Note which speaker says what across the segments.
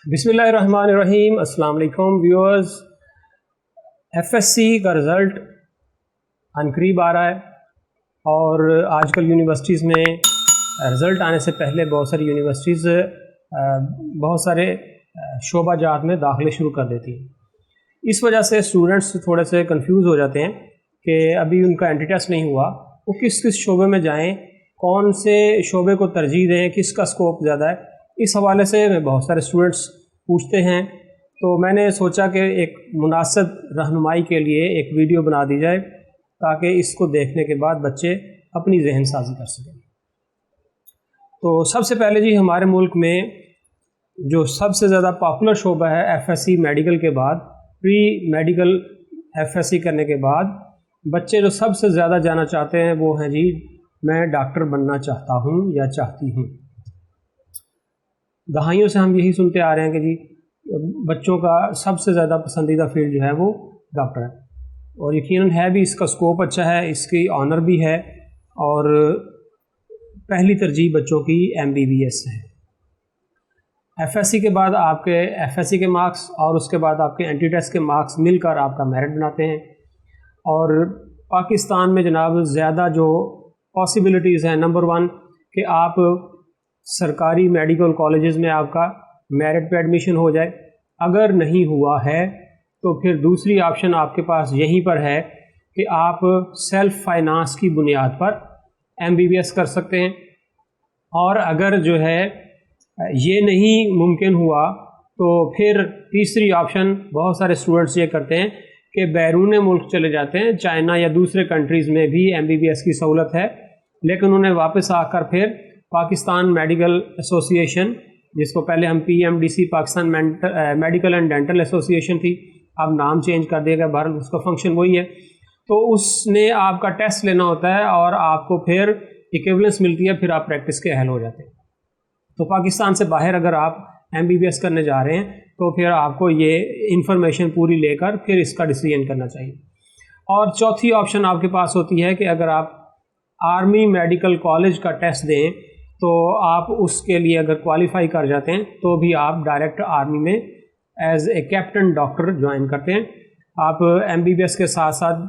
Speaker 1: بسم اللہ الرحمن الرحیم۔ السلام علیکم ویورز۔ ایف ایس سی کا رزلٹ عنقریب آ رہا ہے اور آج کل یونیورسٹیز میں رزلٹ آنے سے پہلے بہت ساری یونیورسٹیز بہت سارے شعبہ جات میں داخلے شروع کر دیتی ہیں۔ اس وجہ سے اسٹوڈنٹس تھوڑے سے کنفیوز ہو جاتے ہیں کہ ابھی ان کا اینٹی ٹیسٹ نہیں ہوا، وہ کس شعبے میں جائیں، کون سے شعبے کو ترجیح دیں، کس کا اسکوپ زیادہ ہے۔ اس حوالے سے بہت سارے اسٹوڈنٹس پوچھتے ہیں، تو میں نے سوچا کہ ایک مناسب رہنمائی کے لیے ایک ویڈیو بنا دی جائے تاکہ اس کو دیکھنے کے بعد بچے اپنی ذہن سازی کر سکیں۔ تو سب سے پہلے جی ہمارے ملک میں جو سب سے زیادہ پاپولر شعبہ ہے ایف ایس سی میڈیکل کے بعد، pre medical F S C کرنے کے بعد بچے جو سب سے زیادہ جانا چاہتے ہیں وہ ہیں جی میں ڈاکٹر بننا چاہتا ہوں یا چاہتی ہوں۔ دہائیوں سے ہم یہی سنتے آ رہے ہیں کہ جی بچوں کا سب سے زیادہ پسندیدہ فیلڈ جو ہے وہ ڈاکٹر ہے، اور یقیناً ہے بھی، اس کا اسکوپ اچھا ہے، اس کی آنر بھی ہے، اور پہلی ترجیح بچوں کی ایم بی بی ایس ہے۔ ایف ایس سی کے بعد آپ کے ایف ایس سی کے مارکس اور اس کے بعد آپ کے اینٹی ٹیسٹ کے مارکس مل کر آپ کا میرٹ بناتے ہیں، اور پاکستان میں جناب زیادہ جو پاسبلٹیز ہیں، نمبر 1 کہ آپ سرکاری میڈیکل کالجز میں آپ کا میرٹ پہ ایڈمیشن ہو جائے۔ اگر نہیں ہوا ہے تو پھر دوسری آپشن آپ کے پاس یہیں پر ہے کہ آپ سیلف فائنانس کی بنیاد پر ایم بی بی ایس کر سکتے ہیں، اور اگر جو ہے یہ نہیں ممکن ہوا تو پھر تیسری آپشن بہت سارے اسٹوڈنٹس یہ کرتے ہیں کہ بیرون ملک چلے جاتے ہیں، چائنا یا دوسرے کنٹریز میں بھی ایم بی بی ایس کی سہولت ہے، لیکن انہیں واپس آ کر پھر پاکستان میڈیکل ایسوسی ایشن، جس کو پہلے ہم P M D C Pakistan medical and dental association تھی، اب نام چینج کر دیا گیا، بہرحال اس کا فنکشن وہی ہے، تو اس نے آپ کا ٹیسٹ لینا ہوتا ہے اور آپ کو پھر ایکویولنس ملتی ہے، پھر آپ پریکٹس کے اہل ہو جاتے ہیں۔ تو پاکستان سے باہر اگر آپ ایم بی بی ایس کرنے جا رہے ہیں تو پھر آپ کو یہ انفارمیشن پوری لے کر پھر اس کا ڈیسیژن کرنا چاہیے۔ اور چوتھی آپشن آپ کے پاس ہوتی ہے کہ اگر آپ آرمی میڈیکل کالج کا ٹیسٹ دیں تو آپ اس کے لیے اگر کوالیفائی کر جاتے ہیں تو بھی آپ ڈائریکٹ آرمی میں as a captain doctor join کرتے ہیں۔ آپ ایم بی بی ایس کے ساتھ ساتھ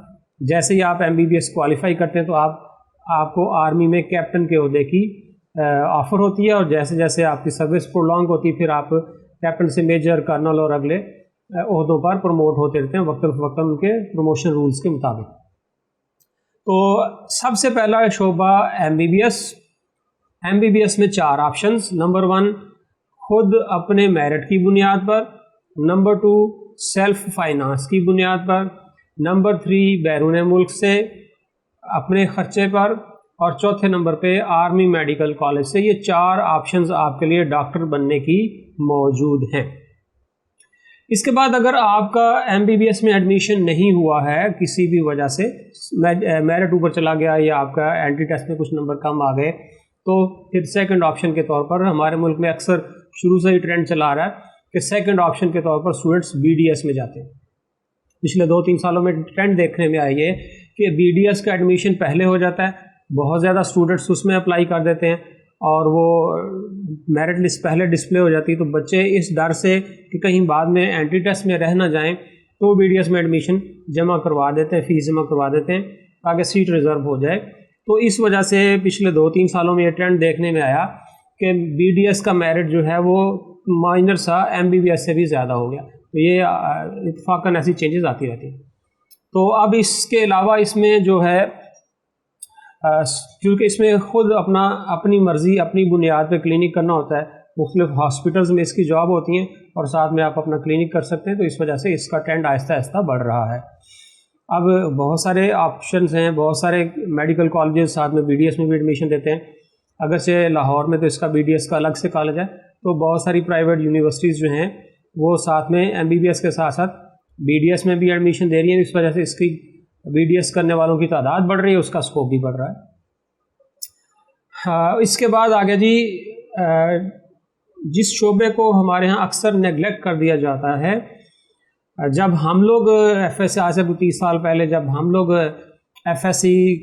Speaker 1: جیسے ہی آپ M B B S qualify کرتے ہیں تو آپ کو آرمی میں کیپٹن کے عہدے کی آفر ہوتی ہے، اور جیسے جیسے آپ کی سروس پرولونگ ہوتی ہے پھر آپ کیپٹن سے میجر، کرنل اور اگلے عہدوں پر پروموٹ ہوتے رہتے ہیں وقتاً ان کے پروموشن رولز کے مطابق۔ تو سب سے پہلا شعبہ M B B S. M B B S میں 4 آپشنز، نمبر 1 خود اپنے میرٹ کی بنیاد پر، نمبر 2 سیلف فائنانس کی بنیاد پر، نمبر 3 بیرون ملک سے اپنے خرچے پر، اور چوتھے نمبر پہ آرمی میڈیکل کالج سے۔ یہ 4 آپشنز آپ کے لیے ڈاکٹر بننے کی موجود ہیں۔ اس کے بعد اگر آپ کا ایم بی بی ایس میں ایڈمیشن نہیں ہوا ہے کسی بھی وجہ سے، میرٹ اوپر چلا گیا یا آپ کا اینٹی ٹیسٹ میں کچھ نمبر کم آ گئے، تو پھر سیکنڈ آپشن کے طور پر ہمارے ملک میں اکثر شروع سے ہی ٹرینڈ چلا آ رہا ہے کہ سیکنڈ آپشن کے طور پر اسٹوڈنٹس بی ڈی ایس میں جاتے ہیں۔ پچھلے 2-3 سالوں میں ٹرینڈ دیکھنے میں آئی ہے کہ بی ڈی ایس کا ایڈمیشن پہلے ہو جاتا ہے، بہت زیادہ اسٹوڈنٹس اس میں اپلائی کر دیتے ہیں، اور وہ میرٹ لسٹ پہلے ڈسپلے ہو جاتی ہے، تو بچے اس ڈر سے کہ کہیں بعد میں اینٹی ٹیسٹ میں رہ نہ جائیں تو بی ڈی ایس میں ایڈمیشن جمع کروا دیتے ہیں، فیس جمع کروا دیتے ہیں تاکہ سیٹ ریزرو ہو جائے۔ تو اس وجہ سے پچھلے 2-3 سالوں میں یہ ٹرینڈ دیکھنے میں آیا کہ بی ڈی ایس کا میرٹ جو ہے وہ مائنر سا ایم بی بی ایس سے بھی زیادہ ہو گیا، تو یہ اتفاقاً ایسی چینجز آتی رہتی ہیں۔ تو اب اس کے علاوہ اس میں جو ہے کیونکہ اس میں خود اپنی مرضی اپنی بنیاد پہ کلینک کرنا ہوتا ہے، مختلف ہاسپٹلز میں اس کی جاب ہوتی ہیں اور ساتھ میں آپ اپنا کلینک کر سکتے ہیں، تو اس وجہ سے اس کا ٹرینڈ آہستہ آہستہ بڑھ رہا ہے۔ اب بہت سارے آپشنز ہیں، بہت سارے میڈیکل کالجز ساتھ میں بی ڈی ایس میں بھی ایڈمیشن دیتے ہیں، اگرچہ لاہور میں تو اس کا بی ڈی ایس کا الگ سے کالج ہے، تو بہت ساری پرائیویٹ یونیورسٹیز جو ہیں وہ ساتھ میں ایم بی بی ایس کے ساتھ ساتھ بی ڈی ایس میں بھی ایڈمیشن دے رہی ہیں، اس وجہ سے اس کی بی ڈی ایس کرنے والوں کی تعداد بڑھ رہی ہے، اس کا اسکوپ بھی بڑھ رہا ہے۔ اس کے بعد آگے جی جس شعبے کو ہمارے ہاں اکثر نیگلیکٹ کر دیا جاتا ہے، جب ہم لوگ ایف ایس آج سے 30 سال پہلے جب ہم لوگ FSC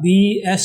Speaker 1: BS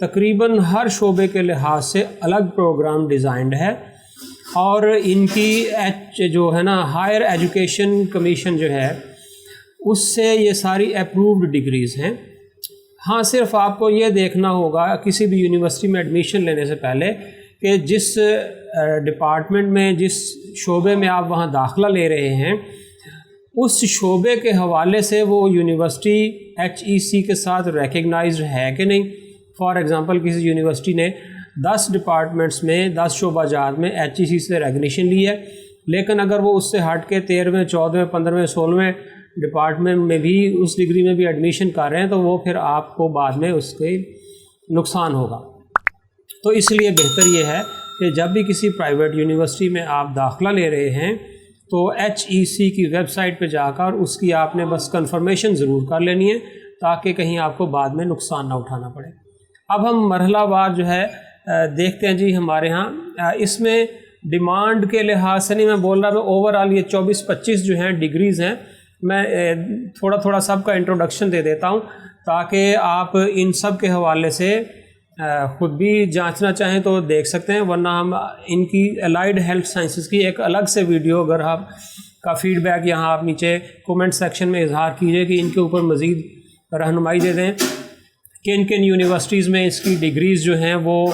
Speaker 1: تقریباً ہر شعبے کے لحاظ سے الگ پروگرام ڈیزائنڈ ہے، اور ان کی جو ہے نا ہائر ایجوکیشن کمیشن جو ہے اس سے یہ ساری اپرووڈ ڈگریز ہیں۔ ہاں صرف آپ کو یہ دیکھنا ہوگا کسی بھی یونیورسٹی میں ایڈمیشن لینے سے پہلے کہ جس ڈپارٹمنٹ میں، جس شعبے میں آپ وہاں داخلہ لے رہے ہیں، اس شعبے کے حوالے سے وہ یونیورسٹی HEC کے ساتھ ریکگنائزڈ ہے کہ نہیں۔ فار ایگزامپل کسی یونیورسٹی نے 10 ڈپارٹمنٹس میں، 10 شعبہ جات میں HEC سے ریکگنیشن لی ہے، لیکن اگر وہ اس سے ہٹ کے 13ویں 14ویں 15ویں 16ویں ڈپارٹمنٹ میں بھی اس ڈگری میں بھی ایڈمیشن کر رہے ہیں تو وہ پھر آپ کو بعد میں اس کے نقصان ہوگا۔ تو اس لیے بہتر یہ ہے کہ جب بھی کسی پرائیویٹ یونیورسٹی میں آپ داخلہ لے رہے ہیں تو HEC کی ویب سائٹ پہ جا کر اس کی آپ نے بس کنفرمیشن ضرور کر لینی ہے تاکہ کہیں آپ کو بعد میں نقصان نہ اٹھانا پڑے۔ اب ہم مرحلہ وار جو ہے دیکھتے ہیں جی ہمارے ہاں اس میں ڈیمانڈ کے لحاظ سے نہیں میں بول رہا، اوور آل یہ 24-25 جو ہیں ڈگریز ہیں۔ میں تھوڑا تھوڑا سب کا انٹروڈکشن دے دیتا ہوں تاکہ آپ ان سب کے حوالے سے خود بھی جانچنا چاہیں تو دیکھ سکتے ہیں، ورنہ ہم ان کی الائیڈ ہیلتھ سائنسز کی ایک الگ سے ویڈیو، اگر آپ کا فیڈ بیک یہاں آپ نیچے کومنٹ سیکشن میں اظہار کیجئے کہ ان کے اوپر مزید رہنمائی دے دیں، کن کن یونیورسٹیز میں اس کی ڈگریز جو ہیں وہ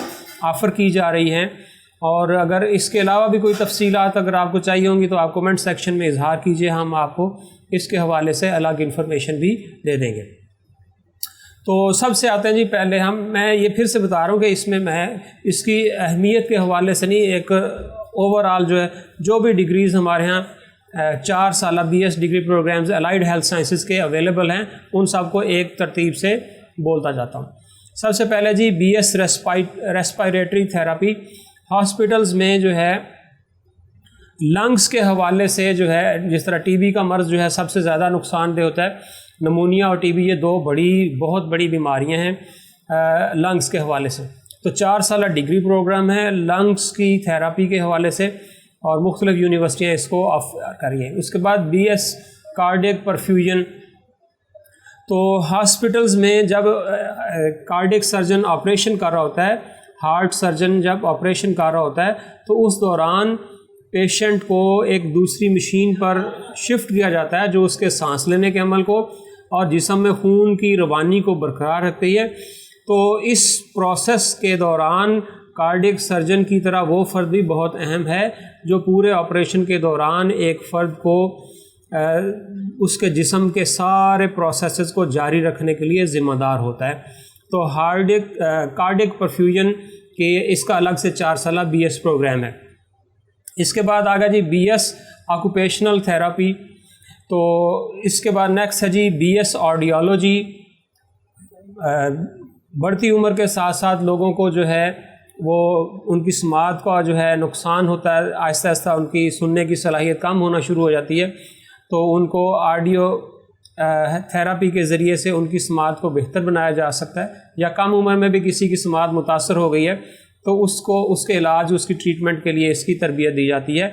Speaker 1: آفر کی جا رہی ہیں، اور اگر اس کے علاوہ بھی کوئی تفصیلات اگر آپ کو چاہیے ہوں گی تو آپ کومنٹ سیکشن میں اظہار کیجئے، ہم آپ کو اس کے حوالے سے الگ انفارمیشن بھی دے دیں گے۔ تو سب سے آتے ہیں جی پہلے میں یہ پھر سے بتا رہا ہوں کہ اس میں اس کی اہمیت کے حوالے سے نہیں، ایک اوور آل جو ہے جو بھی ڈگریز ہمارے ہاں 4 سالہ BS degree programs allied health sciences کے اویلیبل ہیں، ان سب کو ایک ترتیب سے بولتا جاتا ہوں۔ سب سے پہلے جی BS ریسپائریٹری تھراپی، ہاسپٹلز میں جو ہے لنگس کے حوالے سے جو ہے جس طرح TB کا مرض جو ہے سب سے زیادہ نقصان دہ ہوتا ہے، نمونیا اور TB یہ 2 بہت بڑی بیماریاں ہیں لنگس کے حوالے سے، تو 4 سالہ ڈگری پروگرام ہے لنگس کی تھراپی کے حوالے سے، اور مختلف یونیورسٹیاں اس کو آفر کری ہیں۔ اس کے بعد BS کارڈیک پرفیوژن، تو ہاسپٹلز میں جب کارڈیک سرجن آپریشن کر رہا ہوتا ہے، ہارٹ سرجن جب آپریشن کر رہا ہوتا ہے تو اس دوران پیشنٹ کو ایک دوسری مشین پر شفٹ کیا جاتا ہے جو اس کے سانس لینے کے عمل کو اور جسم میں خون کی روانی کو برقرار رکھتی ہے۔ تو اس پروسیس کے دوران کارڈیک سرجن کی طرح وہ فرد بھی بہت اہم ہے جو پورے آپریشن کے دوران ایک فرد کو اس کے جسم کے سارے پروسیسز کو جاری رکھنے کے لیے ذمہ دار ہوتا ہے۔ تو کارڈیک پرفیوژن کے اس کا الگ سے 4 سالہ BS پروگرام ہے۔ اس کے بعد آگا جی BS آکوپیشنل تھراپی، تو اس کے بعد نیکسٹ ہے جی BS آڈیولوجی۔ بڑھتی عمر کے ساتھ ساتھ لوگوں کو جو ہے وہ ان کی سماعت کا جو ہے نقصان ہوتا ہے، آہستہ آہستہ ان کی سننے کی صلاحیت کم ہونا شروع ہو جاتی ہے، تو ان کو آڈیو تھراپی کے ذریعے سے ان کی سماعت کو بہتر بنایا جا سکتا ہے، یا کم عمر میں بھی کسی کی سماعت متاثر ہو گئی ہے تو اس کے علاج، اس کی ٹریٹمنٹ کے لیے اس کی تربیت دی جاتی ہے۔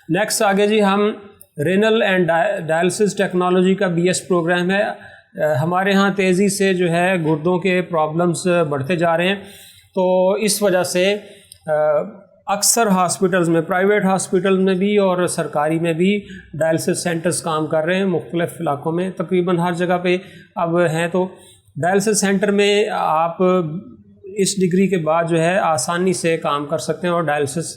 Speaker 1: نیکسٹ آگے جی ہم رینل اینڈ ڈائلسس ٹیکنالوجی کا BS پروگرام ہے۔ ہمارے ہاں تیزی سے جو ہے گردوں کے پرابلمس بڑھتے جا رہے ہیں، تو اس وجہ سے اکثر ہاسپٹلز میں، پرائیویٹ ہاسپٹل میں بھی اور سرکاری میں بھی ڈائلسس سینٹرز کام کر رہے ہیں مختلف علاقوں میں، تقریباً ہر جگہ پہ اب ہیں۔ تو ڈائلسس سینٹر میں آپ اس ڈگری کے بعد جو ہے آسانی سے کام کر سکتے ہیں اور ڈائلسس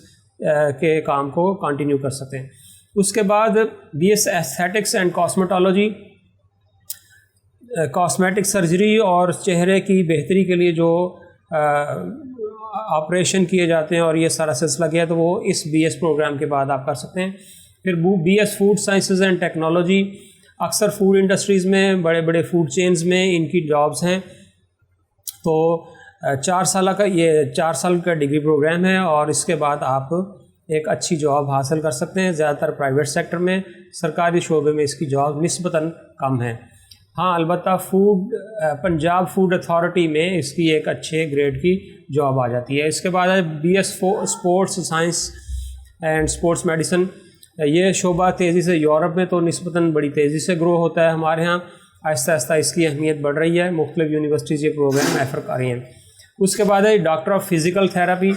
Speaker 1: کے کام کو کنٹینیو کر سکتے ہیں۔ اس کے بعد BS aesthetics and cosmetology, cosmetic surgery اور چہرے کی بہتری کے لیے جو آپریشن کیے جاتے ہیں اور یہ سارا سلسلہ کیا ہے تو وہ اس BS پروگرام کے بعد آپ کر سکتے ہیں۔ پھر BS food sciences and technology, اکثر فوڈ انڈسٹریز میں، بڑے بڑے فوڈ چینز میں ان کی جابز ہیں، تو 4 سالہ کا یہ 4 سال کا ڈگری پروگرام ہے، اور اس کے بعد آپ ایک اچھی جاب حاصل کر سکتے ہیں۔ زیادہ تر پرائیویٹ سیکٹر میں، سرکاری شعبے میں اس کی جاب نسبتاً کم ہے۔ ہاں البتہ پنجاب فوڈ اتھارٹی میں اس کی ایک اچھے گریڈ کی جاب آ جاتی ہے۔ اس کے بعد ہے BS sports science and sports medicine, یہ شعبہ تیزی سے یورپ میں تو نسبتاً بڑی تیزی سے گرو ہوتا ہے، ہمارے ہاں آہستہ آہستہ اس کی اہمیت بڑھ رہی ہے، مختلف یونیورسٹیز یہ پروگرام ایفر کر رہی ہیں۔ اس کے بعد ہے doctor of physical therapy.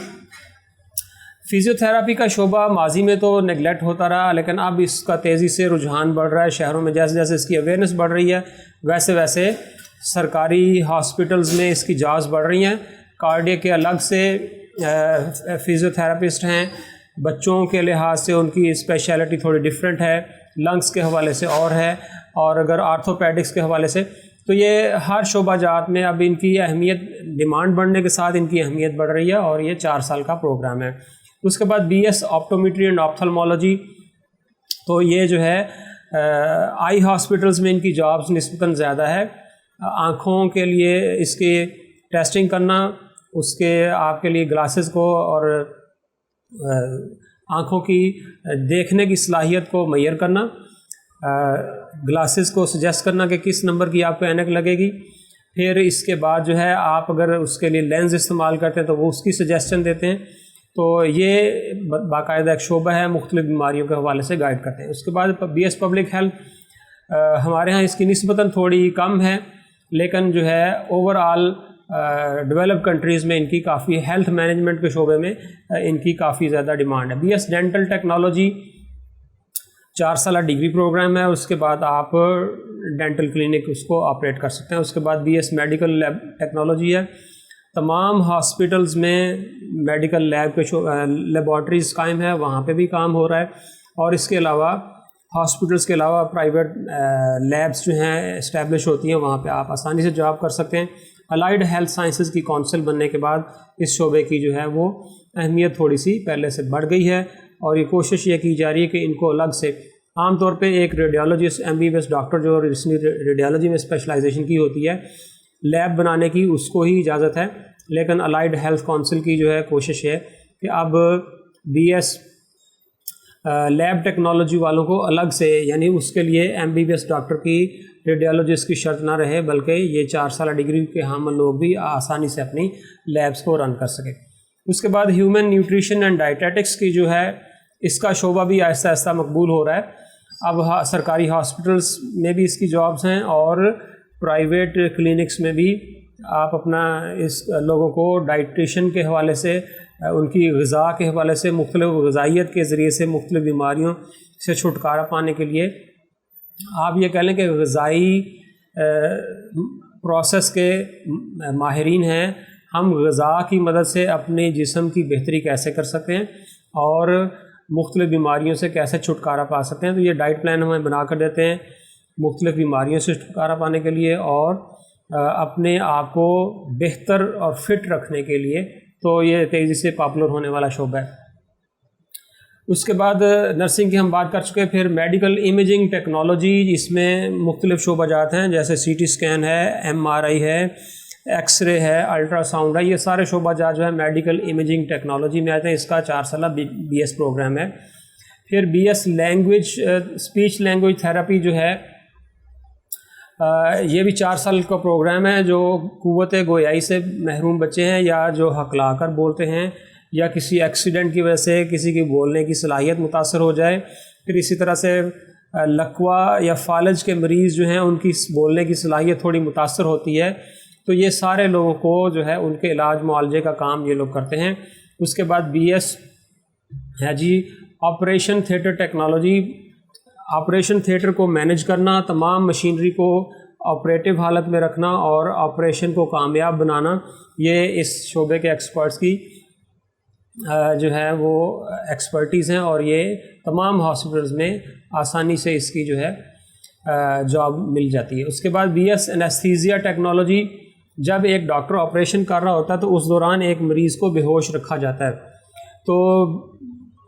Speaker 1: Physiotherapy کا شعبہ ماضی میں تو نیگلیکٹ ہوتا رہا، لیکن اب اس کا تیزی سے رجحان بڑھ رہا ہے شہروں میں، جیسے جیسے اس کی اویئرنیس بڑھ رہی ہے ویسے ویسے سرکاری ہاسپٹلز میں اس کی جابس بڑھ رہی ہیں۔ کارڈیا کے الگ سے فزیوتھراپسٹ ہیں، بچوں کے لحاظ سے ان کی اسپیشلٹی تھوڑی ڈفرینٹ ہے، لنگس کے حوالے سے اور ہے، اور اگر آرتھوپیڈکس کے حوالے سے، تو یہ ہر شعبہ جات میں اب ان کی اہمیت ڈیمانڈ بڑھنے کے ساتھ ان کی اہمیت بڑھ رہی ہے، اور یہ 4 سال کا پروگرام ہے۔ اس کے بعد بی ایس آپٹومیٹری اینڈ آپتھلمولوجی، تو یہ جو ہے آئی ہاسپٹلز میں ان کی جابس نسبتاً زیادہ ہے۔ آنکھوں کے لیے اس کی ٹیسٹنگ کرنا، اس کے آپ کے لیے گلاسز کو اور آنکھوں کی دیکھنے کی صلاحیت کو معیار کرنا، گلاسز کو سجیسٹ کرنا کہ کس نمبر کی آپ کو اینک لگے گی، پھر اس کے بعد جو ہے آپ اگر اس کے لیے لینز استعمال کرتے ہیں تو وہ اس کی سجیسشن دیتے ہیں۔ تو یہ باقاعدہ ایک شعبہ ہے، مختلف بیماریوں کے حوالے سے گائیڈ کرتے ہیں۔ اس کے بعد بی ایس پبلک ہیلتھ، ہمارے ہاں اس کی نسبتاً تھوڑی کم ہے، لیکن جو ہے اوور آل ڈیولپ کنٹریز میں ان کی کافی ہیلتھ مینجمنٹ کے شعبے میں ان کی کافی زیادہ ڈیمانڈ ہے۔ بی ایس ڈینٹل ٹیکنالوجی 4 سالہ ڈگری پروگرام ہے، اس کے بعد آپ ڈینٹل کلینک اس کو آپریٹ کر سکتے ہیں۔ اس کے بعد B S medical lab technology ہے، تمام ہاسپٹلز میں میڈیکل لیب کے لیبارٹریز قائم ہے، وہاں پہ بھی کام ہو رہا ہے، اور اس کے علاوہ ہاسپٹلز کے علاوہ پرائیویٹ لیبس جو ہیں اسٹیبلش ہوتی ہیں، وہاں پہ آپ آسانی سے جاب کر سکتے ہیں۔ الائیڈ ہیلتھ سائنسز کی کونسل بننے کے بعد اس شعبے کی جو ہے وہ اہمیت تھوڑی سی پہلے سے بڑھ گئی ہے، اور یہ کوشش یہ کی جا رہی ہے کہ ان کو الگ سے، عام طور پہ ایک ریڈیالوجسٹ MBBS ڈاکٹر جو ریڈیالوجی میں اسپیشلائزیشن کی ہوتی ہے، لیب بنانے کی اس کو ہی اجازت ہے، لیکن الائیڈ ہیلتھ کونسل کی جو ہے کوشش ہے کہ اب بی ایس لیب ٹیکنالوجی والوں کو الگ سے، یعنی اس کے لیے MBBS ڈاکٹر کی ریڈیالوجسٹ کی شرط نہ رہے، بلکہ یہ 4 سالہ ڈگری کے حامل لوگ بھی آسانی سے اپنی لیبس کو رن کر سکیں۔ اس کے بعد ہیومن نیوٹریشن اینڈ ڈائٹیٹکس کی جو ہے اس کا شعبہ بھی آہستہ آہستہ مقبول ہو رہا ہے۔ اب سرکاری ہاسپٹلس میں بھی اس کی جابس ہیں، اور پرائیویٹ کلینکس میں بھی آپ اپنا اس لوگوں کو ڈائٹیشن کے حوالے سے، ان کی غذا کے حوالے سے، مختلف غذائیت کے ذریعے سے مختلف بیماریوں سے چھٹکارا پانے کے لیے، آپ یہ کہہ لیں کہ غذائی پروسیس کے ماہرین ہیں۔ ہم غذا کی مدد سے اپنے جسم کی بہتری کیسے کر سکتے ہیں اور مختلف بیماریوں سے کیسے چھٹکارا پا سکتے ہیں، تو یہ ڈائٹ پلان ہمیں بنا کر دیتے ہیں مختلف بیماریوں سے چھٹکارا پانے کے لیے اور اپنے آپ کو بہتر اور فٹ رکھنے کے لیے، تو یہ تیزی سے پاپولر ہونے والا شعبہ ہے۔ اس کے بعد نرسنگ کی ہم بات کر چکے، پھر میڈیکل امیجنگ ٹیکنالوجی، اس میں مختلف شعبہ جات ہیں، جیسے CT اسکین ہے، MRI ہے، ایکس رے ہے، الٹرا ساؤنڈ ہے، یہ سارے شعبہ جات جو ہے میڈیکل امیجنگ ٹیکنالوجی میں آتے ہیں۔ اس کا 4 سالہ BS پروگرام ہے۔ پھر BS language speech language therapy جو ہے، یہ بھی 4 سال کا پروگرام ہے۔ جو قوت گویائی سے محروم بچے ہیں، یا جو ہکلا کر بولتے ہیں، یا کسی ایکسیڈنٹ کی وجہ سے کسی کی بولنے کی صلاحیت متاثر ہو جائے، پھر اسی طرح سے لکوا یا فالج کے مریض جو ہیں ان کی بولنے کی صلاحیت تھوڑی متاثر ہوتی ہے، تو یہ سارے لوگوں کو جو ہے ان کے علاج معالجے کا کام یہ لوگ کرتے ہیں۔ اس کے بعد BS ہے جی operation theatre technology, operation theatre کو مینیج کرنا، تمام مشینری کو آپریٹو حالت میں رکھنا اور آپریشن کو کامیاب بنانا، یہ اس شعبے کے ایکسپرٹس کی جو ہے وہ ایکسپرٹیز ہیں، اور یہ تمام ہاسپٹلز میں آسانی سے اس کی جو ہے جاب مل جاتی ہے۔ اس کے بعد BS انیستھیزیا ٹیکنالوجی، جب ایک ڈاکٹر آپریشن کر رہا ہوتا ہے تو اس دوران ایک مریض کو بے ہوش رکھا جاتا ہے، تو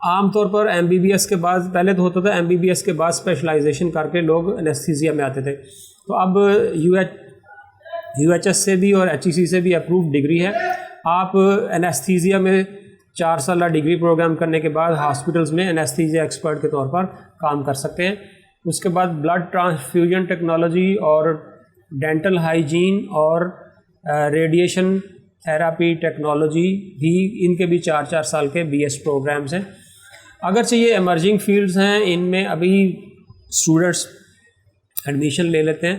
Speaker 1: عام طور پر MBBS کے بعد، پہلے تو ہوتا تھا MBBS کے بعد اسپیشلائزیشن کر کے لوگ انیستھیزیا میں آتے تھے، تو اب UHS سے بھی اور HEC سے بھی اپرووڈ ڈگری ہے۔ آپ انیستھیزیا میں 4 سالہ ڈگری پروگرام کرنے کے بعد ہاسپٹلز میں انیستھیزیا ایکسپرٹ کے طور پر کام کر سکتے ہیں۔ اس کے بعد بلڈ ٹرانسفیوژن ٹیکنالوجی اور ڈینٹل ہائیجین اور ریڈیشن تھراپی ٹیکنالوجی بھی، ان کے بھی 4 سال کے BS پروگرامز ہیں۔ اگرچہ یہ ایمرجنگ فیلڈز ہیں، ان میں ابھی اسٹوڈنٹس ایڈمیشن لے لیتے ہیں،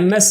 Speaker 1: MSc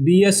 Speaker 1: BS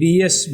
Speaker 1: BS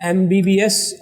Speaker 1: MBBS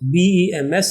Speaker 1: BEMS,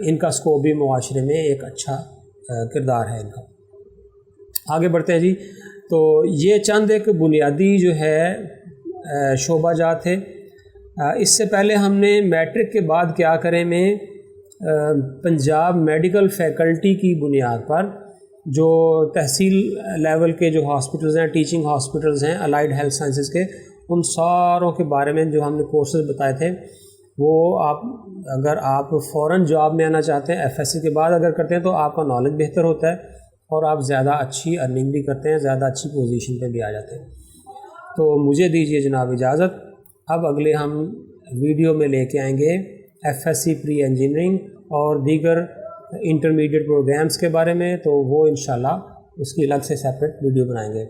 Speaker 1: ان کا اسکوپ بھی معاشرے میں ایک اچھا کردار ہے ان کا۔ آگے بڑھتے ہیں جی۔ تو یہ چند ایک بنیادی جو ہے شعبہ جات تھے۔ اس سے پہلے ہم نے میٹرک کے بعد کیا کریں میں پنجاب میڈیکل فیکلٹی کی بنیاد پر جو تحصیل لیول کے جو ہاسپٹلز ہیں، ٹیچنگ ہاسپٹلز ہیں الائیڈ ہیلتھ سائنسز کے، ان ساروں کے بارے میں جو ہم نے کورسز بتائے تھے وہ اگر آپ فوراً جاب میں آنا چاہتے ہیں ایف ایس سی کے بعد اگر کرتے ہیں تو آپ کا نالج بہتر ہوتا ہے اور آپ زیادہ اچھی ارننگ بھی کرتے ہیں، زیادہ اچھی پوزیشن پہ بھی آ جاتے ہیں۔ تو مجھے دیجیے جناب اجازت، اب اگلے ہم ویڈیو میں لے کے آئیں گے F S C pre engineering اور دیگر انٹرمیڈیٹ پروگرامز کے بارے میں، تو وہ انشاءاللہ اس کی الگ سے سیپریٹ ویڈیو بنائیں گے۔